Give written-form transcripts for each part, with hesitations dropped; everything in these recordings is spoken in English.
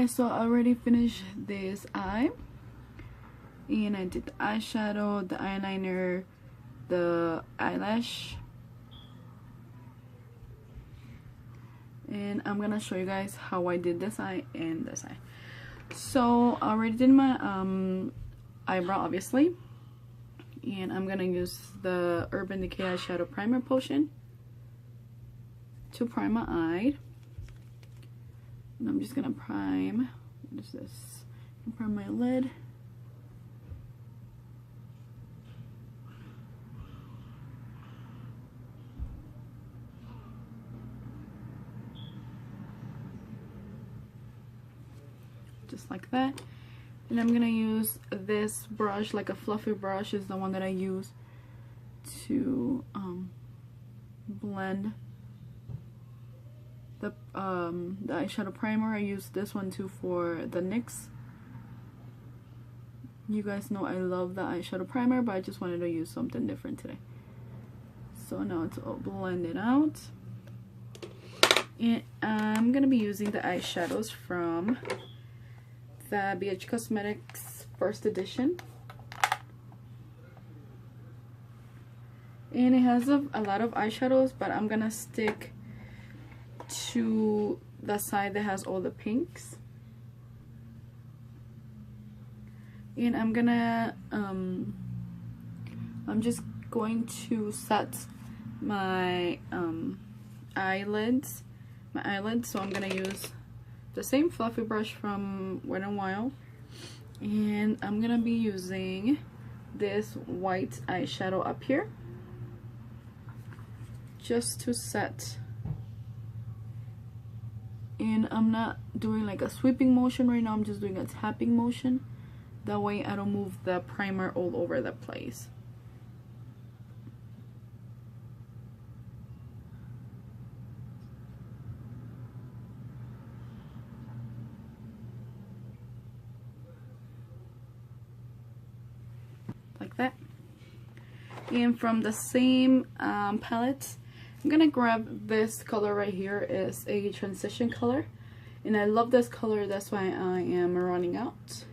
So I already finished this eye, and I did the eyeshadow, the eyeliner, the eyelash, and I'm gonna show you guys how I did this eye and this eye. So I already did my eyebrow, obviously, and I'm gonna use the Urban Decay eyeshadow primer potion to prime my eye. And I'm just gonna prime, what is this? Prime my lid. Just like that. And I'm gonna use this brush, like a fluffy brush is the one that I use to blend the eyeshadow primer. I use this one too for the NYX. You guys know I love the eyeshadow primer, but I just wanted to use something different today. So now it's all blended out. And I'm gonna be using the eyeshadows from the BH Cosmetics first edition. And it has a lot of eyeshadows, but I'm gonna stick to the side that has all the pinks. And I'm gonna I'm just going to set my eyelids, so I'm gonna use the same fluffy brush from Wet n Wild, and I'm gonna be using this white eyeshadow up here just to set. And I'm not doing like a sweeping motion right now, I'm just doing a tapping motion. That way I don't move the primer all over the place. Like that. And from the same palette, I'm gonna grab this color right here. Is a transition color, and I love this color, that's why I am running out.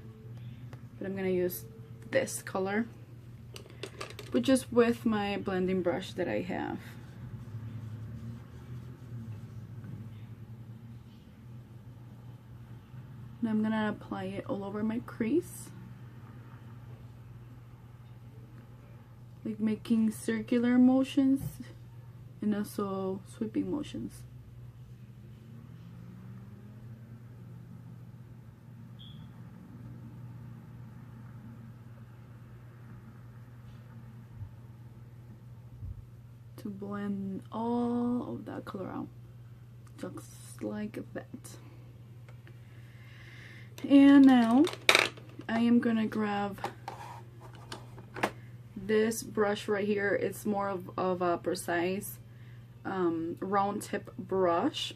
But I'm gonna use this color, but just with my blending brush that I have. And I'm gonna apply it all over my crease, like making circular motions and also sweeping motions. To blend all of that color out, just like that. And now I am gonna grab this brush right here. It's more of a precise round tip brush,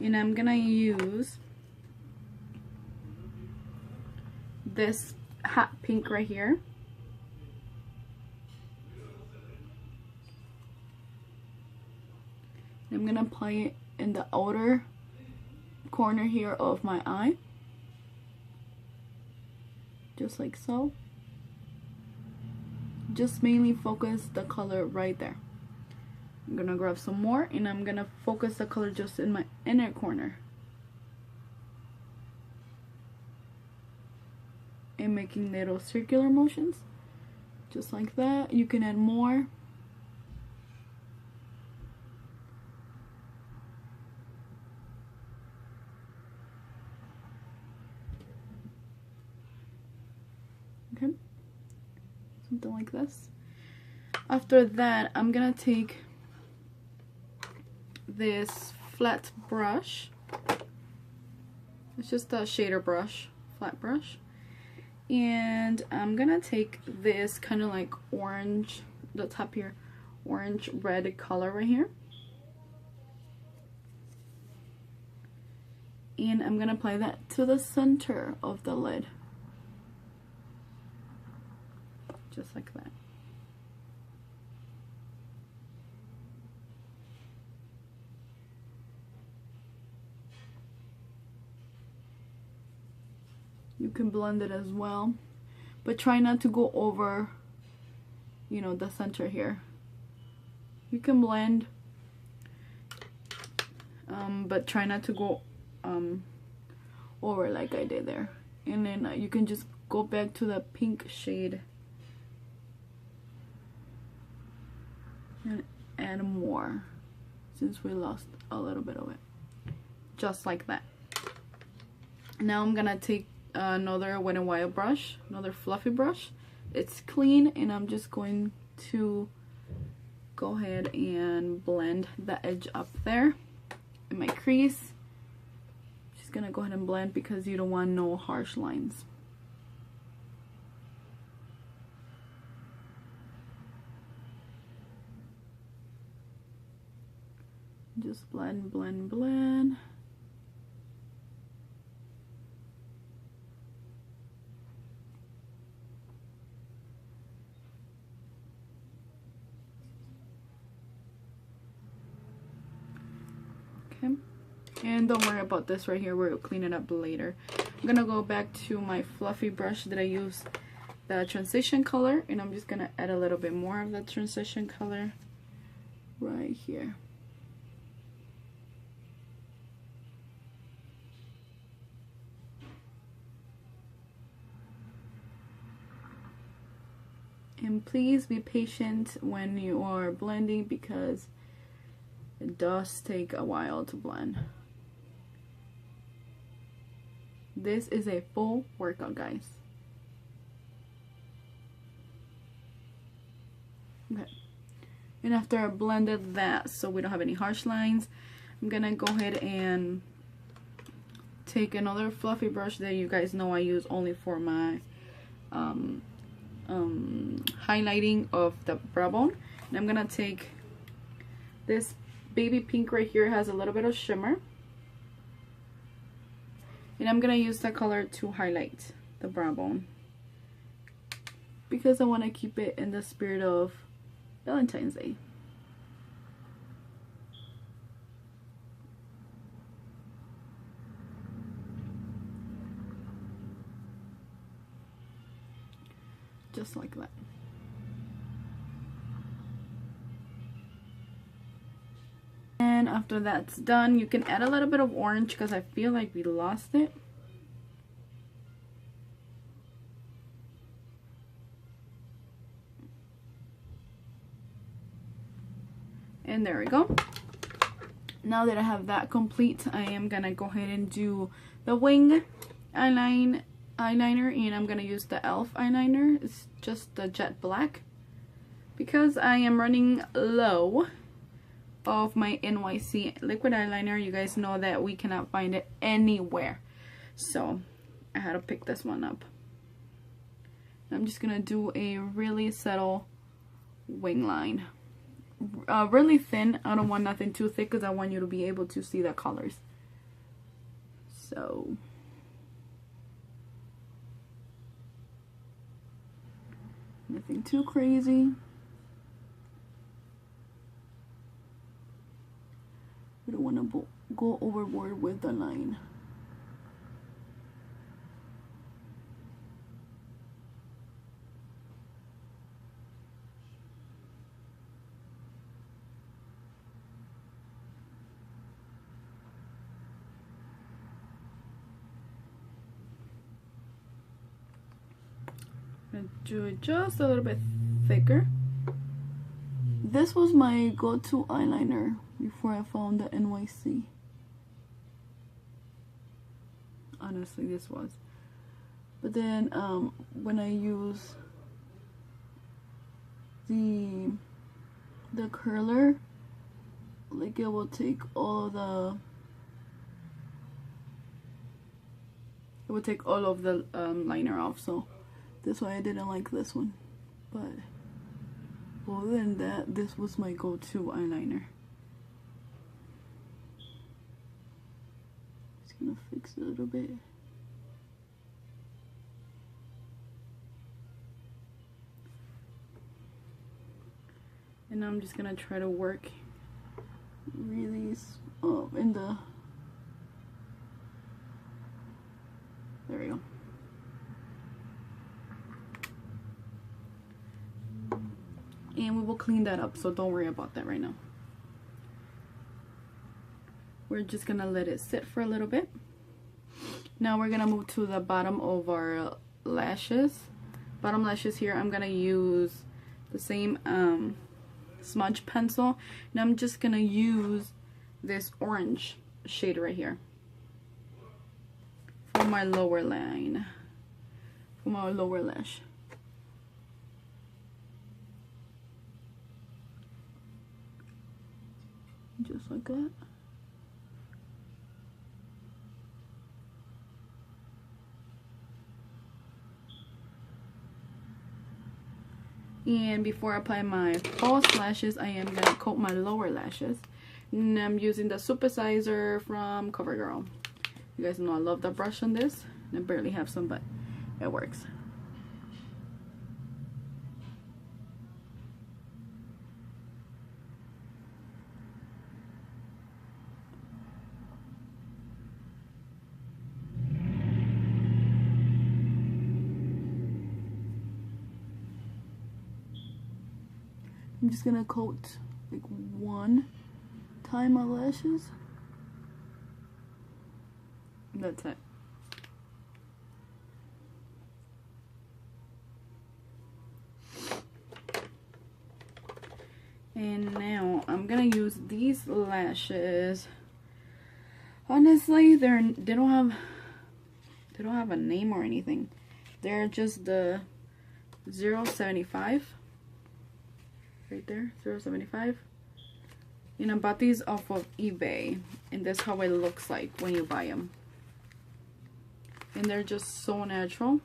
and I'm gonna use this hot pink right here. I'm gonna apply it in the outer corner here of my eye, just like so. Just mainly focus the color right there. I'm gonna grab some more, and I'm gonna focus the color just in my inner corner, and making little circular motions, just like that. You can add more. Okay, something like this. After that, I'm gonna take this flat brush. It's just a shader brush, flat brush, and I'm gonna take this kind of like orange, the top here, orange red color right here, and I'm gonna apply that to the center of the lid, just like that. You can blend it as well, but try not to go over, you know, the center here. You can blend, but try not to go over like I did there. And then you can just go back to the pink shade and add more, since we lost a little bit of it. Just like that. Now I'm gonna take another Wet n Wild brush, another fluffy brush. It's clean, and I'm just going to go ahead and blend the edge up there in my crease. Just gonna go ahead and blend because you don't want no harsh lines. Just blend, blend, blend. Okay, and don't worry about this right here, we'll clean it up later. I'm gonna go back to my fluffy brush that I used the transition color, and I'm just gonna add a little bit more of that transition color right here. And please be patient when you are blending, because it does take a while to blend. This is a full workout, guys. Okay. And after I blended that, so we don't have any harsh lines, I'm gonna go ahead and take another fluffy brush that you guys know I use only for my highlighting of the brow bone. And I'm gonna take this baby pink right here, has a little bit of shimmer, and I'm gonna use that color to highlight the brow bone, because I want to keep it in the spirit of Valentine's Day. Just like that. And after that's done, you can add a little bit of orange, because I feel like we lost it. And there we go. Now that I have that complete, I am gonna go ahead and do the wing eyeliner, and I'm gonna use the e.l.f. eyeliner. It's just the jet black, because I am running low of my NYC liquid eyeliner. You guys know that we cannot find it anywhere, so I had to pick this one up. I'm just gonna do a really subtle wing line, really thin. I don't want nothing too thick, because I want you to be able to see the colors. So nothing too crazy. We don't want to go overboard with the line. I'm gonna do it just a little bit thicker. This was my go-to eyeliner before I found the NYC. Honestly, this was. But then when I use the curler, like, it will take all of the liner off. So that's why I didn't like this one. But other than that, this was my go-to eyeliner. Just gonna fix it a little bit. And I'm just gonna try to work really in the, there we go. will clean that up, so don't worry about that right now. We're just gonna let it sit for a little bit. Now we're gonna move to the bottom of our lashes. Bottom lashes here, I'm gonna use the same smudge pencil, and I'm just gonna use this orange shade right here for my lower line, for my lower lash. Just like that. And before I apply my false lashes, I am going to coat my lower lashes. And I'm using the Supersizer from CoverGirl. You guys know I love the brush on this. I barely have some, but it works. I'm just gonna coat like one time my lashes. That's it. And now I'm gonna use these lashes. Honestly, they don't have a name or anything. They're just the 0.75. Right there, 0.75. And I bought these off of eBay, and that's how it looks like when you buy them. And they're just so natural.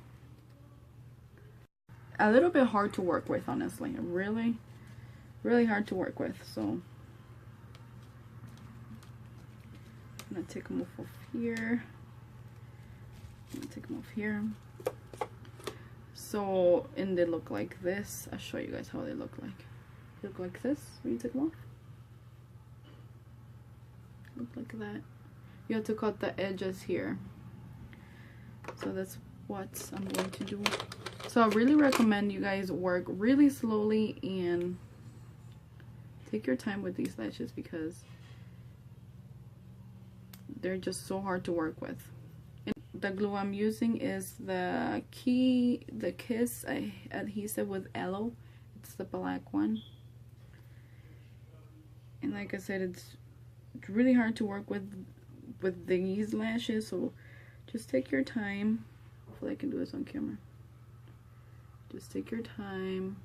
A little bit hard to work with, honestly. Really, really hard to work with. So I'm gonna take them off of here. I'm gonna take them off here. So, and they look like this. I'll show you guys how they look like. Look like this when you take them off. Look like that. You have to cut the edges here. So that's what I'm going to do. So I really recommend you guys work really slowly and take your time with these lashes because they're just so hard to work with. And the glue I'm using is the Kiss adhesive with aloe. It's the black one. And like I said, it's really hard to work with these lashes, so just take your time. Hopefully I can do this on camera. Just take your time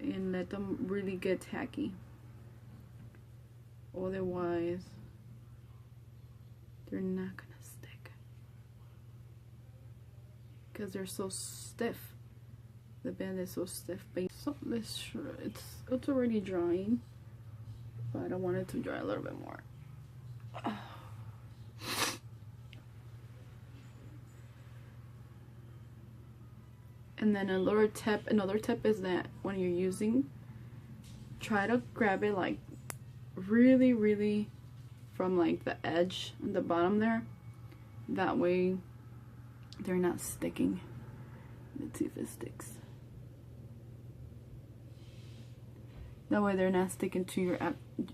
and let them really get tacky. Otherwise, they're not gonna stick because they're so stiff. The band is so stiff. So let's try. It's already drying, but I want it to dry a little bit more. And then another tip is that when you're using, try to grab it like really from like the edge and the bottom there. That way they're not sticking. Let's see if it sticks. That way they're not sticking to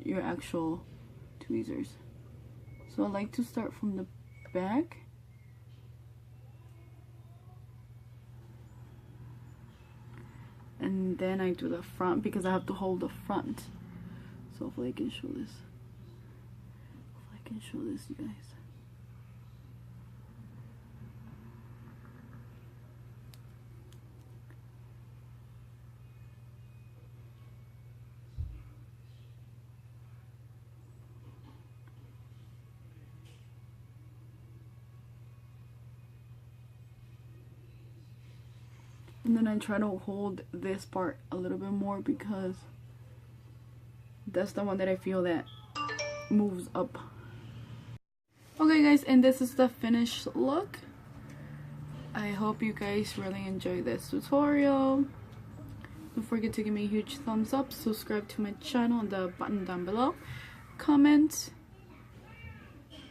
your actual tweezers. So I like to start from the back. And then I do the front because I have to hold the front. So hopefully I can show this. Hopefully I can show this, you guys. And then I try to hold this part a little bit more because that's the one that I feel that moves up. Okay guys, and this is the finished look. I hope you guys really enjoyed this tutorial. Don't forget to give me a huge thumbs up, subscribe to my channel on the button down below, comment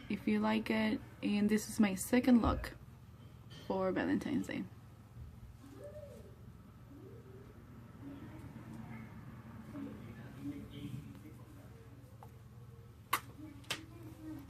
if you like it, and this is my second look for Valentine's Day.